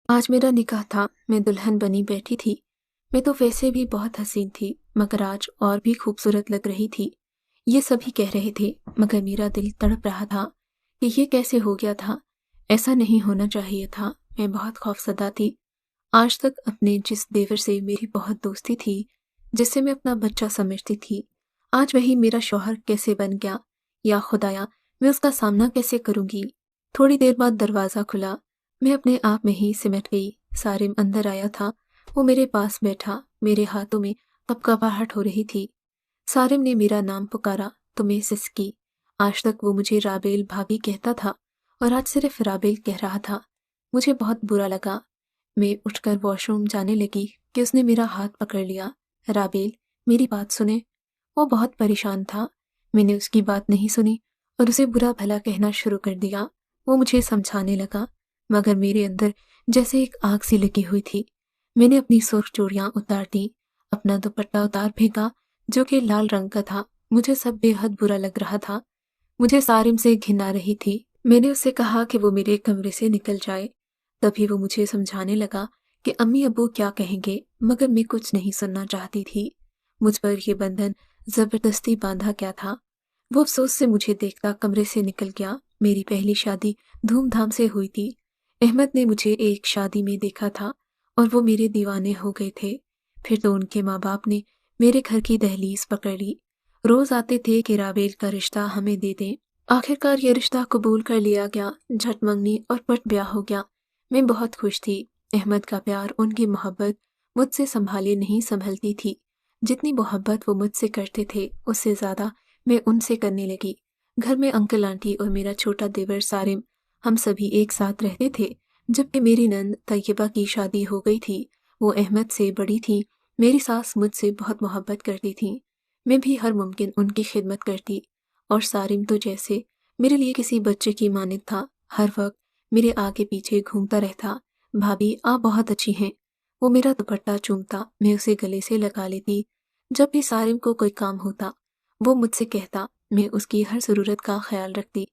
आज मेरा निकाह था, मैं दुल्हन बनी बैठी थी। मैं तो वैसे भी बहुत हसीन थी, मगर आज और भी खूबसूरत लग रही थी। ये सभी कह रहे थे, मगर मेरा दिल तड़प रहा था कि ये कैसे हो गया था। ऐसा नहीं होना चाहिए था। मैं बहुत खौफजदा थी। आज तक अपने जिस देवर से मेरी बहुत दोस्ती थी, जिसे मैं अपना बच्चा समझती थी, आज वही मेरा शौहर कैसे बन गया। या खुदाया, मैं उसका सामना कैसे करूंगी। थोड़ी देर बाद दरवाज़ा खुला। मैं अपने आप में ही सिमट गई। सारिम अंदर आया था। वो मेरे पास बैठा, मेरे हाथों में कपकपाहट हो रही थी। सारिम ने मेरा नाम पुकारा तो मैं सिसकी। आज तक वो मुझे राबेल भाभी कहता था और आज सिर्फ राबेल कह रहा था। मुझे बहुत बुरा लगा। मैं उठकर वॉशरूम जाने लगी कि उसने मेरा हाथ पकड़ लिया। राबेल, मेरी बात सुने। वो बहुत परेशान था। मैंने उसकी बात नहीं सुनी और उसे बुरा भला कहना शुरू कर दिया। वो मुझे समझाने लगा, मगर मेरे अंदर जैसे एक आग सी लगी हुई थी। मैंने अपनी सुर्ख चूड़ियां उतार दी, अपना दुपट्टा उतार फेंका जो कि लाल रंग का था। मुझे सब बेहद बुरा लग रहा था। मुझे सारिम से घिन आ रही थी। मैंने उससे कहा कि वो मेरे कमरे से निकल जाए। तभी वो मुझे समझाने लगा कि अम्मी अब्बू क्या कहेंगे, मगर मैं कुछ नहीं सुनना चाहती थी। मुझ पर यह बंधन जबरदस्ती बांधा क्या था। वो अफसोस से मुझे देखता कमरे से निकल गया। मेरी पहली शादी धूमधाम से हुई थी। अहमद ने मुझे एक शादी में देखा था और वो मेरे दीवाने हो गए थे। फिर तो उनके माँ बाप ने मेरे घर की दहलीज पकड़ ली। रोज आते थे कि राबेल का रिश्ता हमें दे दें। आखिरकार ये रिश्ता कबूल कर लिया गया। झट मंगनी और पट ब्याह हो गया। मैं बहुत खुश थी। अहमद का प्यार, उनकी मोहब्बत मुझसे संभाले नहीं संभलती थी। जितनी मोहब्बत वो मुझसे करते थे, उससे ज्यादा मैं उनसे करने लगी। घर में अंकल आंटी और मेरा छोटा देवर सारिम, हम सभी एक साथ रहते थे। जबकि मेरी नंद तैयबा की शादी हो गई थी। वो अहमद से बड़ी थी। मेरी सास मुझसे बहुत मोहब्बत करती थी। मैं भी हर मुमकिन उनकी खिदमत करती। और सारिम तो जैसे मेरे लिए किसी बच्चे की मानित था। हर वक्त मेरे आगे पीछे घूमता रहता। भाभी, आप बहुत अच्छी हैं। वो मेरा दुपट्टा चूमता, मैं उसे गले से लगा लेती। जब भी सारिम को कोई काम होता, वो मुझसे कहता, मैं उसकी हर ज़रूरत का ख्याल रखती।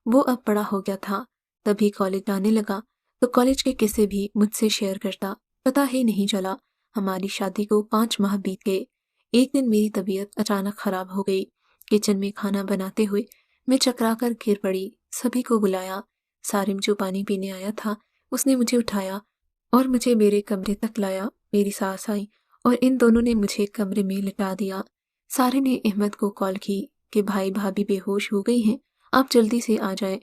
वो अब बड़ा हो गया था, तभी कॉलेज जाने लगा, तो कॉलेज के किस्से भी मुझसे शेयर करता। पता ही नहीं चला हमारी शादी को 5 माह बीत गए। एक दिन मेरी तबीयत अचानक खराब हो गई। किचन में खाना बनाते हुए मैं चकरा कर गिर पड़ी। सभी को बुलाया। सारिम जो पानी पीने आया था, उसने मुझे उठाया और मुझे मेरे कमरे तक लाया। मेरी सास आई और इन दोनों ने मुझे कमरे में लिटा दिया। सारे ने अहमद को कॉल की कि भाई भाभी बेहोश हो गई हैं, आप जल्दी से आ जाएं।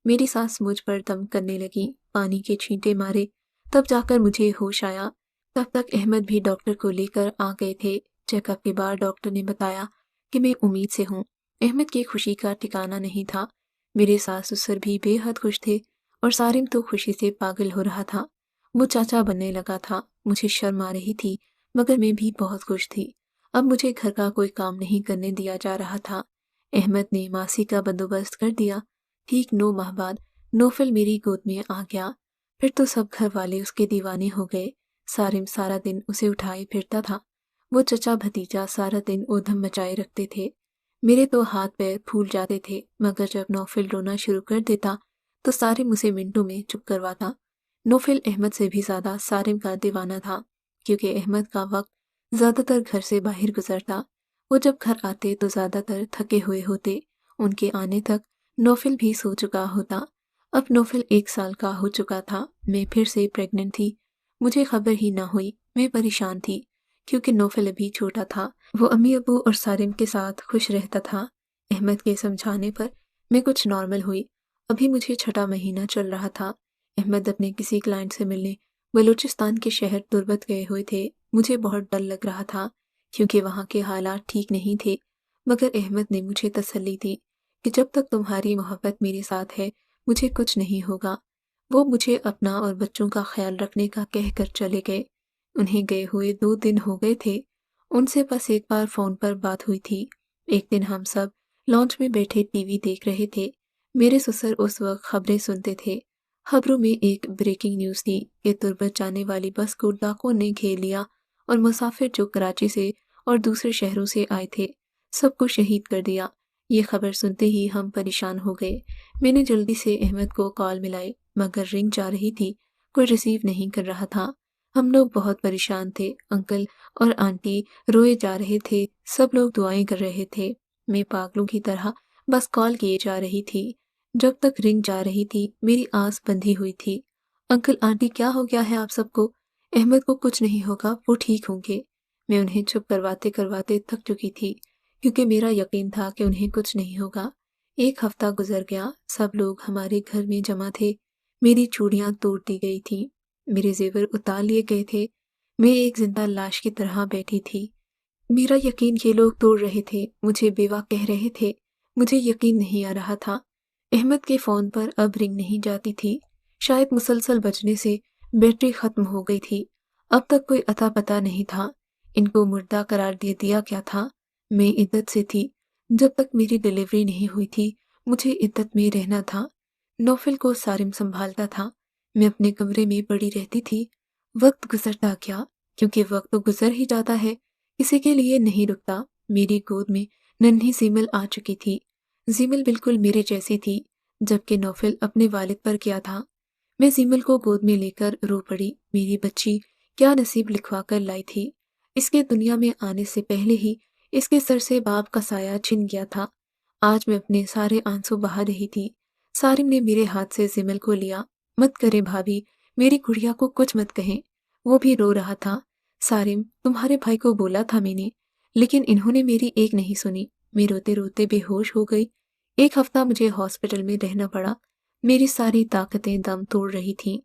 मेरी सास मुझ पर दम करने लगी, पानी के छींटे मारे, तब जाकर मुझे होश आया। तब तक अहमद भी डॉक्टर को लेकर आ गए थे। चेकअप के बाद डॉक्टर ने बताया कि मैं उम्मीद से हूँ। अहमद की खुशी का ठिकाना नहीं था। मेरे सास ससुर भी बेहद खुश थे और सारिम तो खुशी से पागल हो रहा था। वो चाचा बनने लगा था। मुझे शर्म आ रही थी, मगर मैं भी बहुत खुश थी। अब मुझे घर का कोई काम नहीं करने दिया जा रहा था। अहमद ने मासी का बंदोबस्त कर दिया। ठीक 9 माह बाद नौफल मेरी गोद में आ गया। फिर तो सब घर वाले उसके दीवाने हो गए। सारिम सारा दिन उसे उठाए फिरता था। वो चचा भतीजा सारा दिन ऊधम मचाए रखते थे। मेरे तो हाथ पैर फूल जाते थे, मगर जब नौफिल रोना शुरू कर देता तो सारिम उसे मिनटों में चुप करवाता। नौफिल अहमद से भी ज्यादा सारिम का दीवाना था, क्योंकि अहमद का वक्त ज्यादातर घर से बाहर गुजरता। वो जब घर आते तो ज्यादातर थके हुए होते। उनके आने तक नौफिल भी सो चुका होता। अब नौफिल 1 साल का हो चुका था। मैं फिर से प्रेग्नेंट थी। मुझे खबर ही ना हुई। मैं परेशान थी, क्योंकि नौफिल अभी छोटा था। वो अम्मी अबू और सारिम के साथ खुश रहता था। अहमद के समझाने पर मैं कुछ नॉर्मल हुई। अभी मुझे 6 महीना चल रहा था। अहमद अपने किसी क्लाइंट से मिलने बलूचिस्तान के शहर तुर्बत गए हुए थे। मुझे बहुत डर लग रहा था, क्योंकि वहाँ के हालात ठीक नहीं थे। मगर अहमद ने मुझे तसल्ली दी कि जब तक तुम्हारी मोहब्बत मेरे साथ है, मुझे कुछ नहीं होगा। वो मुझे अपना और बच्चों का ख्याल रखने का कह कर चले गए। उन्हें गए हुए 2 दिन हो गए थे। उनसे बस एक बार फोन पर बात हुई थी। एक दिन हम सब लॉन्च में बैठे टीवी देख रहे थे। मेरे ससुर उस वक्त खबरें सुनते थे। खबरों में एक ब्रेकिंग न्यूज़ थी कि तुर्बत जाने वाली बस को डाकुओं ने घेर लिया और मुसाफिर जो कराची से और दूसरे शहरों से आए थे, सबको शहीद कर दिया। ये खबर सुनते ही हम परेशान हो गए। मैंने जल्दी से अहमद को कॉल मिलाई, मगर रिंग जा रही थी। کوئی ریسیو نہیں کر رہا تھا۔ ہم لوگ بہت پریشان تھے، انکل اور آنٹی روئے جا رہے تھے، سب لوگ دعائیں کر رہے تھے، میں پاگلوں کی طرح بس کال کیے جا رہی تھی۔ جب تک رنگ جا رہی تھی میری آنس بندھی ہوئی تھی۔ انکل آنٹی کیا ہو گیا ہے آپ سب کو؟ احمد کو کچھ نہیں ہوگا، وہ ٹھیک ہوں گے۔ میں انہیں چپ کرواتے کرواتے تھک چکی تھی، کیونکہ میرا یقین تھا کہ انہیں کچھ نہیں ہوگا۔ ایک ہفتہ گزر گیا، سب لوگ ہمارے گھر میں جمع تھے، میری چوڑیاں توڑ دی گئی تھیں، میرے زیور اتار لیے گئے تھے، میں ایک زندہ لاش کی طرح بیٹھی تھی۔ میرا یقین یہ لوگ توڑ رہے تھے، مجھے بیوہ کہہ رہے تھے، مجھے یقین نہیں آ رہا تھا۔ احمد کے فون پر اب رنگ نہیں جاتی تھی، شاید مسلسل بجنے سے بیٹری ختم ہو گئی تھی۔ اب تک کوئی اتا پتہ نہیں تھا، ان کو مردہ قرار دے دیا کیا تھا۔ میں عدت سے تھی، جب تک میری ڈیلیوری نہیں ہوئی تھی مجھے عدت میں رہنا تھا۔ نوفل کو سارم سنبھالتا تھا، میں اپنے کمرے میں پڑی رہتی تھی۔ وقت گزرتا گیا، کیونکہ وقت تو گزر ہی جاتا ہے، کسی کے لیے نہیں رکتا۔ میری گود میں ننھی زیمل آ چکی تھی۔ زیمل بالکل میرے جیسی تھی، جبکہ نوفل اپنے والد پر کیا تھا۔ میں زیمل کو گود میں لے کر رو پڑی، میری بچی کیا نصیب لکھوا کر لائی تھی۔ اس کے دنیا میں آنے سے پہلے ہی اس کے سر سے باپ کا سایہ چھن گیا تھا۔ آج میں اپنے سارے آنسو بہا رہی تھی۔ سارم نے میرے ہاتھ سے زیمل کو لیا۔ مت کرے بھابھی، میری گڑیا کو کچھ مت کہیں، وہ بھی رو رہا تھا۔ سارم، تمہارے بھائی کو بولا تھا میں نے، لیکن انہوں نے میری ایک نہیں سنی۔ میں روتے روتے بے ہوش ہو گئی۔ ایک ہفتہ مجھے ہاسپٹل میں رہنا پڑا۔ میری ساری طاقتیں دم توڑ رہی تھیں۔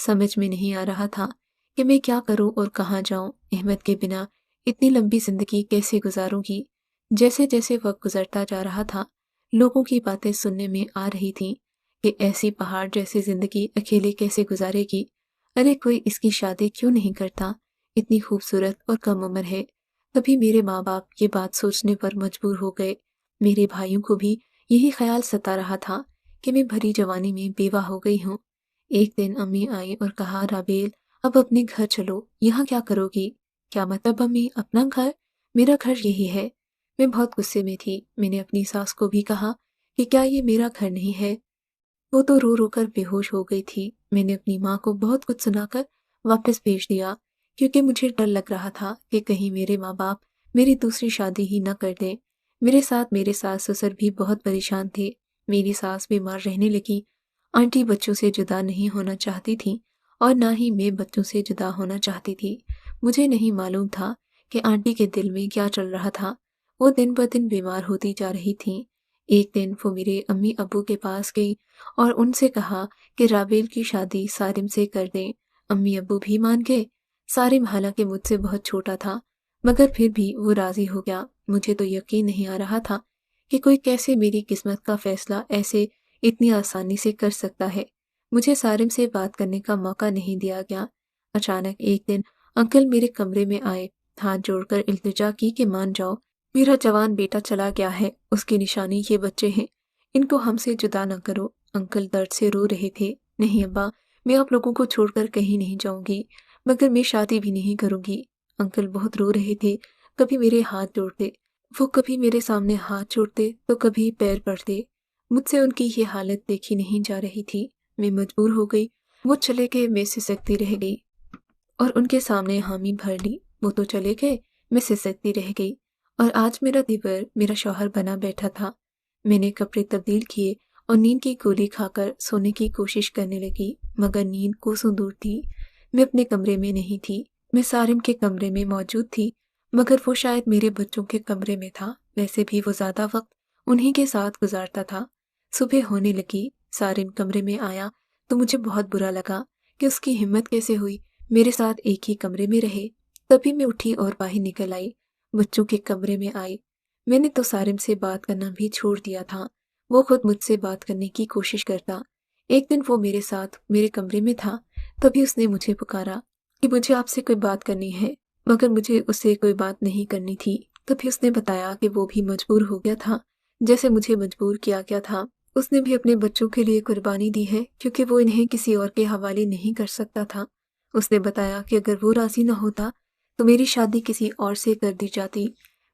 سمجھ میں نہیں آ رہا تھا کہ میں کیا کروں اور کہاں جاؤں۔ احمد کے بنا اتنی لمبی زندگی کیسے گزاروں گی؟ جیسے جیسے وقت گزرتا جا رہا تھا، لوگوں کی باتیں سننے میں آ رہی تھیں کہ ایسی پہاڑ جیسی زندگی اکیلے کیسے گزارے گی؟ ارے کوئی اس کی شادی کیوں نہیں کرتا؟ اتنی خوبصورت اور کم عمر ہے۔ تبھی میرے ماں باپ یہ بات سوچنے پر مجبور ہو گئے۔ میرے بھائیوں کو بھی یہی خیال ستا رہا تھا کہ میں بھری جوانی میں بیوہ ہو گئی ہوں۔ ایک دن امی آئی اور کہا، رابیل اب اپنے گھر چلو، یہاں کیا کرو گی؟ کیا مطلب امی، اپنا گھر؟ میرا گھر یہی ہے۔ میں بہت غصے میں تھی۔ میں نے اپنی ساس کو بھی کہا کہ کیا یہ میرا گھر نہیں ہے؟ وہ تو رو رو کر بے ہوش ہو گئی تھی۔ میں نے اپنی ماں کو بہت کچھ سنا کر واپس بھیج دیا، کیونکہ مجھے ڈر لگ رہا تھا کہ کہیں میرے ماں باپ میری دوسری شادی ہی نہ کر دیں۔ میرے ساتھ میرے ساس سسر بھی بہت پریشان تھے۔ میری ساس بیمار رہنے لگی۔ آنٹی بچوں سے جدا نہیں ہونا چاہتی تھی اور نہ ہی میں بچوں سے جدا ہونا چاہتی تھی۔ مجھے نہیں معلوم تھا کہ آنٹی کے دل میں کیا چل رہا تھا۔ وہ دن بہ دن بیمار ہوتی جا رہی تھیں۔ ایک دن وہ میرے امی ابو کے پاس گئی اور ان سے کہا کہ رابیل کی شادی سارم سے کر دیں۔ امی ابو بھی مان گئے۔ سارم حالانکہ مجھ سے بہت چھوٹا تھا، مگر پھر بھی وہ راضی ہو گیا۔ مجھے تو یقین نہیں آ رہا تھا کہ کوئی کیسے میری قسمت کا فیصلہ ایسے اتنی آسانی سے کر سکتا ہے۔ مجھے سارم سے بات کرنے کا موقع نہیں دیا گیا۔ اچانک ایک دن انکل میرے کمرے میں آئے، ہاتھ جوڑ کر التجا کی کہ مان جاؤ، میرا جوان بیٹا چلا گیا ہے، اس کی نشانی یہ بچے ہیں، ان کو ہم سے جدا نہ کرو۔ انکل درد سے رو رہے تھے۔ نہیں ابا، میں آپ لوگوں کو چھوڑ کر کہیں نہیں جاؤں گی، مگر میں شادی بھی نہیں کروں گی۔ انکل بہت رو رہے تھے، کبھی میرے ہاتھ جوڑتے، وہ کبھی میرے سامنے ہاتھ جوڑتے تو کبھی پیر پڑتے۔ مجھ سے ان کی یہ حالت دیکھی نہیں جا رہی تھی۔ میں مجبور ہو گئی۔ وہ چلے گئے، میں سسکتی رہ گئی اور ان کے سامنے حامی بھر لی۔ وہ تو چلے گئے، میں سسکتی رہ گئی، اور آج میرا دیور میرا شوہر بنا بیٹھا تھا۔ میں نے کپڑے تبدیل کیے اور نیند کی گولی کھا کر سونے کی کوشش کرنے لگی، مگر نیند کوسوں دور تھی۔ میں اپنے کمرے میں نہیں تھی، میں سارم کے کمرے میں موجود تھی، مگر وہ شاید میرے بچوں کے کمرے میں تھا۔ ویسے بھی وہ زیادہ وقت انہی کے ساتھ گزارتا تھا۔ صبح ہونے لگی، سارم کمرے میں آیا تو مجھے بہت برا لگا کہ اس کی ہمت کیسے ہوئی میرے ساتھ ایک ہی کمرے میں رہے۔ تبھی میں اٹھی اور باہر نکل آئی، بچوں کے کمرے میں آئی۔ میں نے تو سارم سے بات کرنا بھی چھوڑ دیا تھا، وہ خود مجھ سے بات کرنے کی کوشش کرتا۔ ایک دن وہ میرے ساتھ میرے کمرے میں تھا، تبھی اس نے مجھے پکارا کہ مجھے آپ سے کوئی بات کرنی ہے، مگر مجھے اس سے کوئی بات نہیں کرنی تھی۔ تبھی اس نے بتایا کہ وہ بھی مجبور ہو گیا تھا، جیسے مجھے مجبور کیا گیا تھا۔ اس نے بھی اپنے بچوں کے لیے قربانی دی ہے، کیونکہ وہ انہیں کسی اور کے حوالے نہیں کر سکتا تھا۔ اس نے بتایا کہ اگر وہ راضی نہ ہوتا تو میری شادی کسی اور سے کر دی جاتی،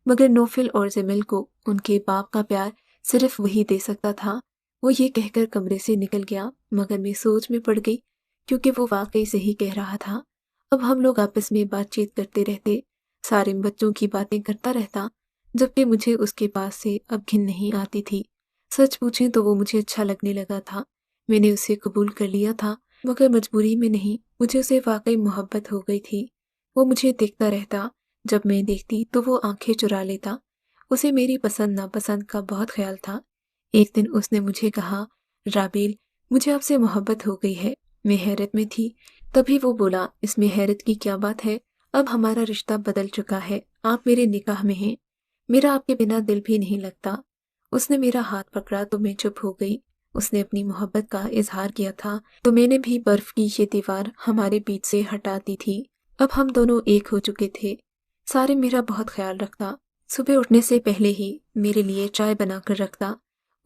مگر نوفل اور زمل کو ان کے باپ کا پیار صرف وہی دے سکتا تھا۔ وہ یہ کہہ کر کمرے سے نکل گیا، مگر میں سوچ میں پڑ گئی क्योंकि वो वाकई सही कह रहा था। अब हम लोग आपस में बातचीत करते रहते। सारिम बच्चों की बातें करता रहता, जबकि मुझे उसके पास से अब घिन नहीं आती थी। सच पूछें तो वो मुझे अच्छा लगने लगा था। मैंने उसे कबूल कर लिया था, मगर मजबूरी में नहीं, मुझे उसे वाकई मोहब्बत हो गई थी। वो मुझे देखता रहता, जब मैं देखती तो वो आंखें चुरा लेता। उसे मेरी पसंद नापसंद का बहुत ख्याल था। एक दिन उसने मुझे कहा, राबेल, मुझे आपसे मोहब्बत हो गई है। मैं हैरत में थी। तभी वो बोला, इसमें हैरत की क्या बात है, अब हमारा रिश्ता बदल चुका है, आप मेरे निकाह में हैं। मेरा आपके बिना दिल भी नहीं लगता। उसने मेरा हाथ पकड़ा तो मैं चुप हो गई। उसने अपनी मोहब्बत का इजहार किया था तो मैंने भी बर्फ की ये दीवार हमारे बीच से हटा दी थी। अब हम दोनों एक हो चुके थे। सारे मेरा बहुत ख्याल रखता। सुबह उठने से पहले ही मेरे लिए चाय बनाकर रखता।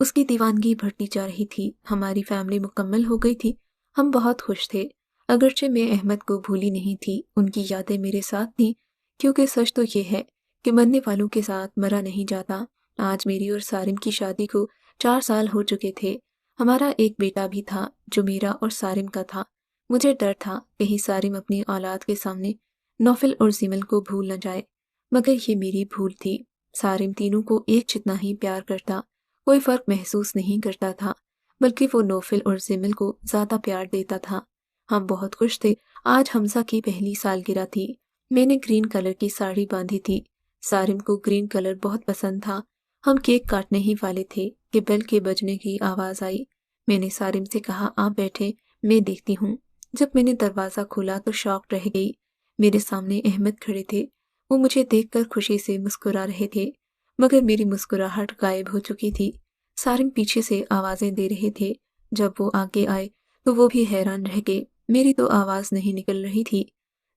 उसकी दीवानगी बढ़ती जा रही थी। हमारी फैमिली मुकम्मल हो गई थी। हम बहुत खुश थे। अगरचे मैं अहमद को भूली नहीं थी, उनकी यादें मेरे साथ थीं, क्योंकि सच तो ये है कि मरने वालों के साथ मरा नहीं जाता। आज मेरी और सारिम की शादी को 4 साल हो चुके थे। हमारा एक बेटा भी था जो मेरा और सारिम का था। मुझे डर था कहीं सारिम अपनी औलाद के सामने नौफिल और जिमल को भूल न जाए, मगर ये मेरी भूल थी। सारिम तीनों को एक जितना ही प्यार करता, कोई फर्क महसूस नहीं करता था, बल्कि वो नौफिल और जिमल को ज्यादा प्यार देता था। हम बहुत खुश थे। आज हमजा की पहली सालगिरह थी। मैंने ग्रीन कलर की साड़ी बांधी थी। सारिम को ग्रीन कलर बहुत पसंद था। हम केक काटने ही वाले थे कि बेल के बजने की आवाज आई। मैंने सारिम से कहा, आप बैठे, मैं देखती हूँ। जब मैंने दरवाजा खोला तो शॉक रह गई। मेरे सामने अहमद खड़े थे। वो मुझे देखकर खुशी से मुस्कुरा रहे थे, मगर मेरी मुस्कुराहट गायब हो चुकी थी। सारिम पीछे से आवाजें दे रहे थे। जब वो आगे आए तो वो भी हैरान रह गए। मेरी तो आवाज नहीं निकल रही थी,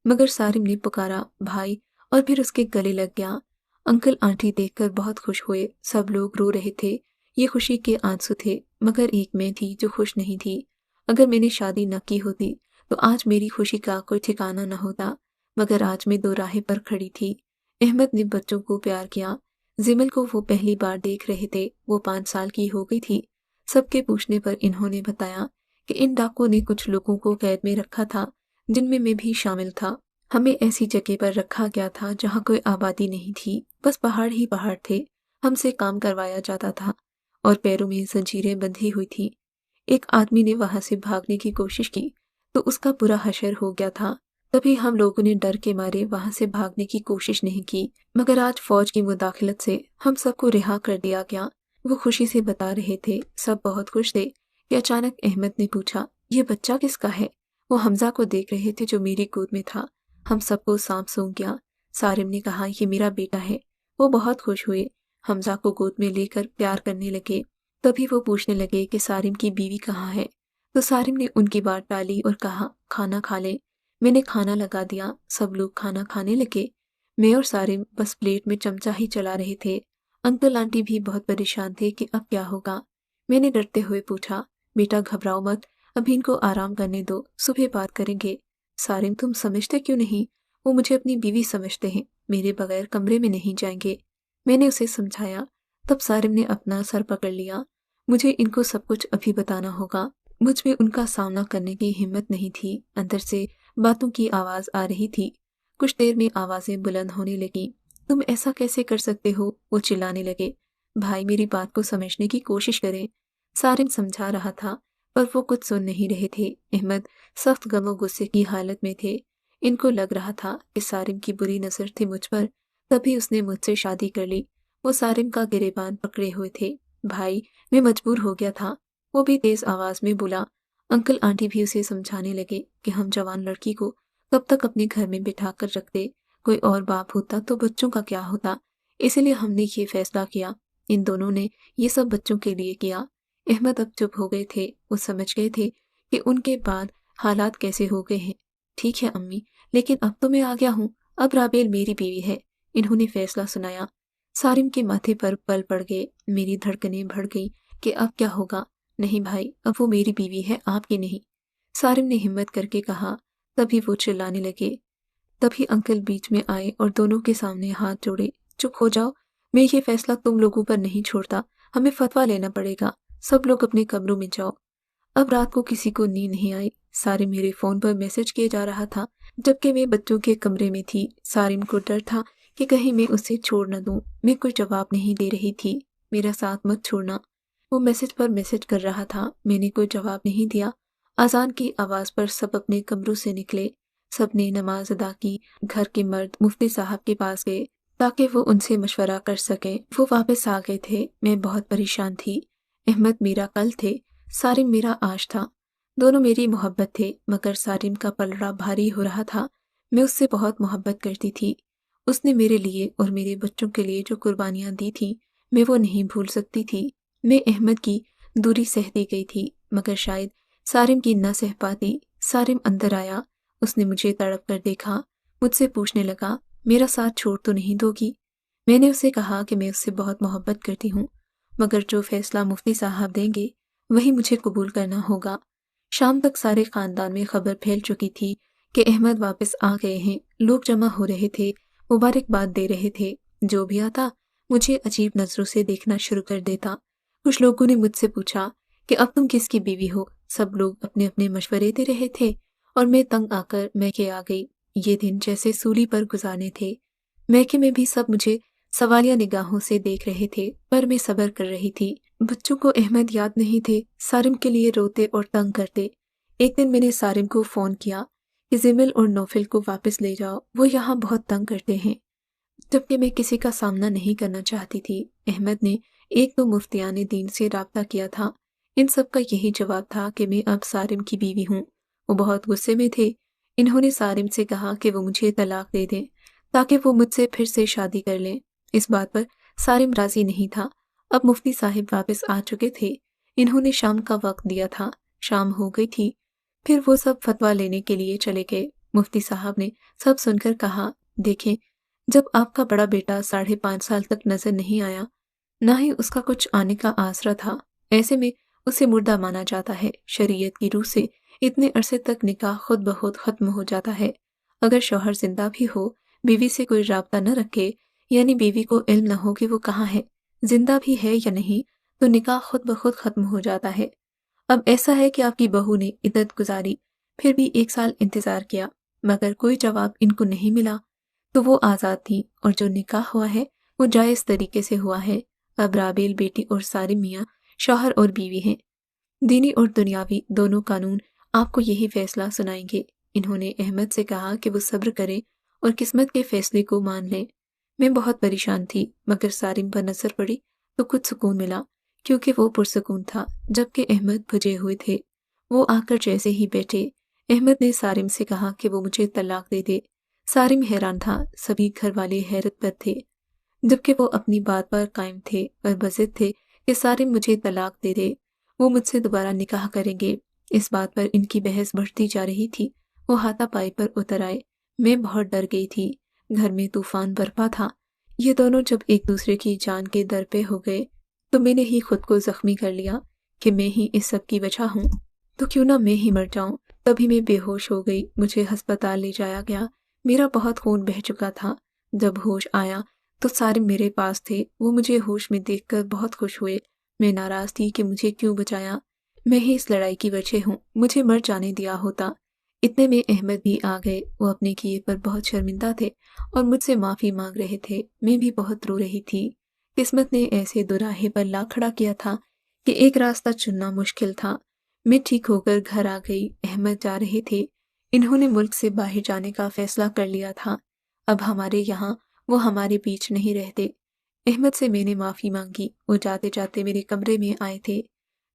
मगर सारिम ने पुकारा, भाई, और फिर उसके गले लग गया। अंकल आंटी देखकर बहुत खुश हुए। सब लोग रो रहे थे। ये खुशी के आंसू थे, मगर एक मैं थी जो खुश नहीं थी। अगर मैंने शादी न की होती तो आज मेरी खुशी का कोई ठिकाना न होता, मगर आज मैं दो राहें पर खड़ी थी। अहमद ने बच्चों को प्यार किया। जिमल को वो पहली बार देख रहे थे। वो 5 साल की हो गई थी। सबके पूछने पर इन्होंने बताया कि इन डाकुओं ने कुछ लोगों को कैद में रखा था, जिनमें मैं भी शामिल था। हमें ऐसी जगह पर रखा गया था जहाँ कोई आबादी नहीं थी, बस पहाड़ ही पहाड़ थे। हमसे काम करवाया जाता था और पैरों में जंजीरें बंधी हुई थी। एक आदमी ने वहां से भागने की कोशिश की तो उसका पूरा हशर हो गया था। तभी हम लोगों ने डर के मारे वहां से भागने की कोशिश नहीं की, मगर आज फौज की मुदाखलत से हम सबको रिहा कर दिया गया। वो खुशी से बता रहे थे, सब बहुत खुश थे कि अचानक अहमद ने पूछा, ये बच्चा किसका है? वो हमजा को देख रहे थे जो मेरी गोद में था। हम सबको सांप सूंघ गया। सारिम ने कहा, ये मेरा बेटा है। वो बहुत खुश हुए, हमजा को गोद में लेकर प्यार करने लगे। तभी वो पूछने लगे कि सारिम की बीवी कहाँ है। तो सारिम ने उनकी बात टाली और कहा, खाना खा ले। मैंने खाना लगा दिया। सब लोग खाना खाने लगे। मैं और सारिम बस प्लेट में चमचा ही चला रहे थे। अंकल आंटी भी बहुत परेशान थे कि अब क्या होगा। मैंने डरते हुए पूछा, बेटा घबराओ मत, अभी इनको आराम करने दो, सुबह बात करेंगे। सारिम, तुम समझते क्यों नहीं? वो मुझे अपनी बीवी समझते हैं, मेरे बगैर कमरे में नहीं जाएंगे। मैंने उसे समझाया। तब सारिम ने अपना सर पकड़ लिया। मुझे इनको सब कुछ अभी बताना होगा। मुझ में उनका सामना करने की हिम्मत नहीं थी। अंदर से बातों की आवाज आ रही थी। कुछ देर में आवाजें बुलंद होने लगी। तुम ऐसा कैसे कर सकते हो? वो चिल्लाने लगे। भाई, मेरी बात को समझने की कोशिश करें। सारिम समझा रहा था, पर वो कुछ सुन नहीं रहे थे। अहमद सख्त गम और गुस्से की हालत में थे। इनको लग रहा था कि सारिम की बुरी नजर थी मुझ पर, तभी उसने मुझसे शादी कर ली। वो सारिम का गिरेबान पकड़े हुए थे। भाई, मैं मजबूर हो गया था, वो भी तेज आवाज में बोला। अंकल आंटी भी उसे समझाने लगे कि हम जवान लड़की को कब तक अपने घर में बिठा कर रखते। कोई और बाप होता तो बच्चों का क्या होता। इसलिए हमने ये फैसला किया। इन दोनों ने ये सब बच्चों के लिए किया। अहमद अब चुप हो गए थे। वो समझ गए थे कि उनके बाद हालात कैसे हो गए हैं। ठीक है अम्मी, लेकिन अब तो मैं आ गया हूँ। अब राबेल मेरी बीवी है। इन्होंने फैसला सुनाया। सारिम के माथे पर पल पड़ गए। मेरी धड़कनें बढ़ गई कि अब क्या होगा। नहीं भाई, अब वो मेरी बीवी है, आपकी नहीं। सारिम ने हिम्मत करके कहा। तभी वो चिल्लाने लगे। तभी अंकल बीच में आए और दोनों के सामने हाथ जोड़े। चुप हो जाओ, मैं ये फैसला तुम लोगों पर नहीं छोड़ता। हमें फतवा लेना पड़ेगा। सब लोग अपने कमरों में जाओ। अब रात को किसी को नींद नहीं आई। सारिम मेरे फ़ोन पर मैसेज किए जा रहा था, जबकि मैं बच्चों के कमरे में थी। सारिम को डर था कि कहीं मैं उसे छोड़ न दूँ। मैं कोई जवाब नहीं दे रही थी। मेरा साथ मत छोड़ना। वो मैसेज पर मैसेज कर रहा था। मैंने कोई जवाब नहीं दिया। अज़ान की आवाज़ पर सब अपने कमरों से निकले। सब ने नमाज अदा की। घर के मर्द मुफ्ती साहब के पास गए ताकि वो उनसे मशवरा कर सकें। वो वापस आ गए थे। मैं बहुत परेशान थी। अहमद मेरा कल थे, सारिम मेरा आज था। दोनों मेरी मोहब्बत थे, मगर सारिम का पलड़ा भारी हो रहा था। मैं उससे बहुत मोहब्बत करती थी। उसने मेरे लिए और मेरे बच्चों के लिए जो कुर्बानियाँ दी थीं, मैं वो नहीं भूल सकती थी। मैं अहमद की दूरी सहती गई थी, मगर शायद सारिम की न सह पाती। सारिम अंदर आया। उसने मुझे तड़प कर देखा। मुझसे पूछने लगा, मेरा साथ छोड़ तो नहीं दोगी? मैंने उसे कहा कि मैं उससे बहुत मोहब्बत करती हूँ, मगर जो फैसला मुफ्ती साहब देंगे वही मुझे कबूल करना होगा। शाम तक सारे खानदान में खबर फैल चुकी थी कि अहमद वापस आ गए हैं। लोग जमा हो रहे थे, मुबारकबाद दे रहे थे। जो भी आता मुझे अजीब नज़रों से देखना शुरू कर देता। कुछ लोगों ने मुझसे पूछा कि अब तुम किसकी बीवी हो? सब लोग अपने अपने मशवरे दे रहे थे और मैं तंग आकर मैके आ गई। ये दिन जैसे सूली पर गुजारने थे। मैके में भी सब मुझे सवालिया निगाहों से देख रहे थे, पर मैं सब्र कर रही थी। बच्चों को अहमद याद नहीं थे। सारिम के लिए रोते और तंग करते। एक दिन मैंने सारिम को फ़ोन किया कि जिमिल और नौफिल को वापस ले जाओ, वो यहाँ बहुत तंग करते हैं। जबकि मैं किसी का सामना नहीं करना चाहती थी। अहमद ने एक दो मुफ्तियाने दीन से राब्ता किया था। इन सब का यही जवाब था कि मैं अब सारिम की बीवी हूँ। वो बहुत गुस्से में थे। इन्होंने सारिम से कहा कि वो मुझे तलाक दे दें ताकि वो मुझसे फिर से शादी कर लें। इस बात पर सारिम राजी नहीं था। अब मुफ्ती साहिब वापस आ चुके थे। इन्होंने शाम का वक्त दिया था। शाम हो गई थी। फिर वो सब फतवा लेने के लिए चले गए। मुफ्ती साहब ने सब सुनकर कहा, देखें, जब आपका बड़ा बेटा 5.5 साल तक नजर नहीं आया, ना ही उसका कुछ आने का आसरा था, ऐसे में उसे मुर्दा माना जाता है। शरीयत की रूह से इतने अरसे तक निकाह खुद ब खुद खत्म हो जाता है। अगर शौहर जिंदा भी हो, बीवी से कोई राब्ता न रखे, यानी बीवी को इल्म न हो कि वो कहाँ है, जिंदा भी है या नहीं, तो निकाह खुद ब खुद खत्म हो जाता है। अब ऐसा है कि आपकी बहू ने इद्दत गुजारी, फिर भी 1 साल इंतजार किया, मगर कोई जवाब इनको नहीं मिला, तो वो आज़ाद थी और जो निकाह हुआ है वो जायज़ तरीके से हुआ है। अब राबेल बेटी और सारिम मियाँ शौहर और बीवी हैं। दीनी और दुनियावी दोनों कानून आपको यही फैसला सुनाएंगे। इन्होंने अहमद से कहा कि वो सब्र करें और किस्मत के फैसले को मान लें। मैं बहुत परेशान थी, मगर सारिम पर नजर पड़ी तो कुछ सुकून मिला, क्योंकि वो पुरसुकून था, जबकि अहमद भुजे हुए थे। वो आकर जैसे ही बैठे, अहमद ने सारिम से कहा कि वो मुझे तलाक दे दे। सारिम हैरान था। सभी घर वाले हैरत पर थे, जबकि वो अपनी बात पर कायम थे और बज़िद थे कि सारिम मुझे तलाक दे दे, वो मुझसे दोबारा निकाह करेंगे। इस बात पर इनकी बहस बढ़ती जा रही थी। वो हाथापाई पर उतर आए। मैं बहुत डर गई थी। घर में तूफान बरपा था। ये दोनों जब एक दूसरे की जान के दर पे हो गए, तो मैंने ही खुद को जख्मी कर लिया कि मैं ही इस सब की वजह हूँ, तो क्यों ना मैं ही मर जाऊं। तभी मैं बेहोश हो गई। मुझे हस्पताल ले जाया गया। मेरा बहुत खून बह चुका था। जब होश आया तो सारे मेरे पास थे। वो मुझे होश में देखकर बहुत खुश हुए। मैं नाराज थी कि मुझे क्यों बचाया। मैं ही इस लड़ाई की वजह हूँ। मुझे मर जाने दिया होता। इतने में अहमद भी आ गए। वो अपने किए पर बहुत शर्मिंदा थे और मुझसे माफ़ी मांग रहे थे। मैं भी बहुत रो रही थी। किस्मत ने ऐसे दुराहे पर ला खड़ा किया था कि एक रास्ता चुनना मुश्किल था। मैं ठीक होकर घर आ गई। अहमद जा रहे थे। इन्होंने मुल्क से बाहर जाने का फैसला कर लिया था। अब हमारे यहाँ वो हमारे बीच नहीं रहते। अहमद से मैंने माफ़ी मांगी। वो जाते जाते मेरे कमरे में आए थे।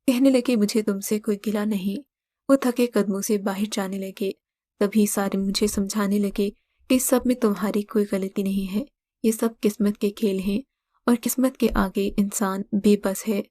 कहने लगे, मुझे तुमसे कोई गिला नहीं। वो थके कदमों से बाहर जाने लगे। तभी सारे मुझे समझाने लगे कि इस सब में तुम्हारी कोई गलती नहीं है। ये सब किस्मत के खेल हैं और किस्मत के आगे इंसान बेबस है।